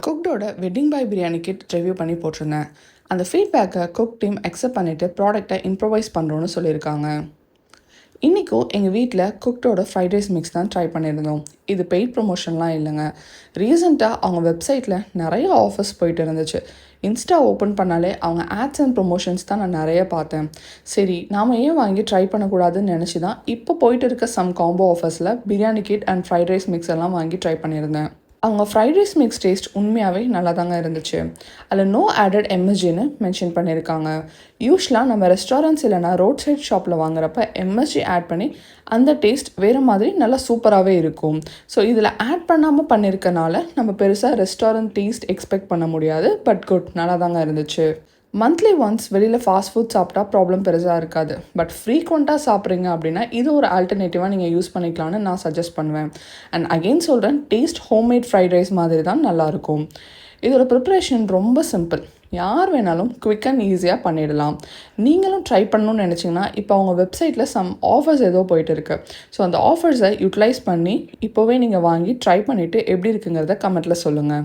குக்டோட wedding பாய் biryani kit review பண்ணி போட்டிருந்தேன். அந்த ஃபீட்பேக்கை குக் டீம் அக்செப்ட் பண்ணிவிட்டு ப்ராடக்டை இம்ப்ரவைஸ் பண்ணுறோன்னு சொல்லியிருக்காங்க. இன்றைக்கும் எங்கள் வீட்டில் குக்டோட ஃப்ரைட் ரைஸ் மிக்ஸ் தான் ட்ரை பண்ணியிருந்தோம். இது பெய்ட் ப்ரொமோஷன்லாம் இல்லைங்க. ரீசெண்டாக அவங்க வெப்சைட்டில் நிறைய ஆஃபர்ஸ் போயிட்டு இருந்துச்சு. இன்ஸ்டா ஓப்பன் பண்ணாலே அவங்க ஆட்ஸ் அண்ட் ப்ரொமோஷன்ஸ் தான் நான் நிறைய பார்த்தேன். சரி, நாம் ஏன் வாங்கி ட்ரை பண்ணக்கூடாதுன்னு நினச்சி தான் இப்போ போயிட்டு இருக்க சம் காம்போ ஆஃபர்ஸில் biryani kit and fried rice mix எல்லாம் வாங்கி ட்ரை பண்ணியிருந்தேன். அவங்க ஃப்ரைட் ரைஸ் மிக்ஸ் டேஸ்ட் உண்மையாகவே நல்லா தாங்க இருந்துச்சு. அதில் நோ ஆடட் எம்எஸ்ஜின்னு மென்ஷன் பண்ணியிருக்காங்க. யூஸ்வலாக நம்ம ரெஸ்டாரண்ட்ஸ் இல்லைனா ரோட் சைட் ஷாப்பில் வாங்குறப்ப எம்எஸ்ஜி ஆட் பண்ணி அந்த டேஸ்ட் வேறு மாதிரி நல்லா சூப்பராகவே இருக்கும். ஸோ இதில் ஆட் பண்ணாமல் பண்ணியிருக்கனால நம்ம பெருசாக ரெஸ்டாரண்ட் டேஸ்ட் எக்ஸ்பெக்ட் பண்ண முடியாது. பட் குட், நல்லா தாங்க இருந்துச்சு. மந்த்லி ஒன்ஸ் வெளியில் ஃபாஸ்ட் ஃபுட் சாப்பிட்டா ப்ராப்ளம் பெருசாக இருக்காது. பட் ஃப்ரீக்வெண்ட்டாக சாப்பிட்றீங்க அப்படின்னா இது ஒரு ஆல்டர்னேட்டிவாக நீங்கள் யூஸ் பண்ணிக்கலான்னு நான் சஜஸ்ட் பண்ணுவேன். அண்ட் அகெயின் சொல்கிறேன், டேஸ்ட் ஹோம்மேட் ஃப்ரைட் ரைஸ் மாதிரி தான் நல்லாயிருக்கும். இதோட ப்ரிப்ரேஷன் ரொம்ப சிம்பிள். யார் வேணாலும் குவிக் அண்ட் ஈஸியாக பண்ணிடலாம். நீங்களும் ட்ரை பண்ணணும்னு நினச்சிங்கன்னா இப்போ அவங்க வெப்சைட்டில் சம் ஆஃபர்ஸ் ஏதோ போயிட்டு இருக்கு. ஸோ அந்த ஆஃபர்ஸை யூட்டிலைஸ் பண்ணி இப்போவே நீங்கள் வாங்கி ட்ரை பண்ணிவிட்டு எப்படி இருக்குங்கிறத கமெண்ட்டில் சொல்லுங்கள்.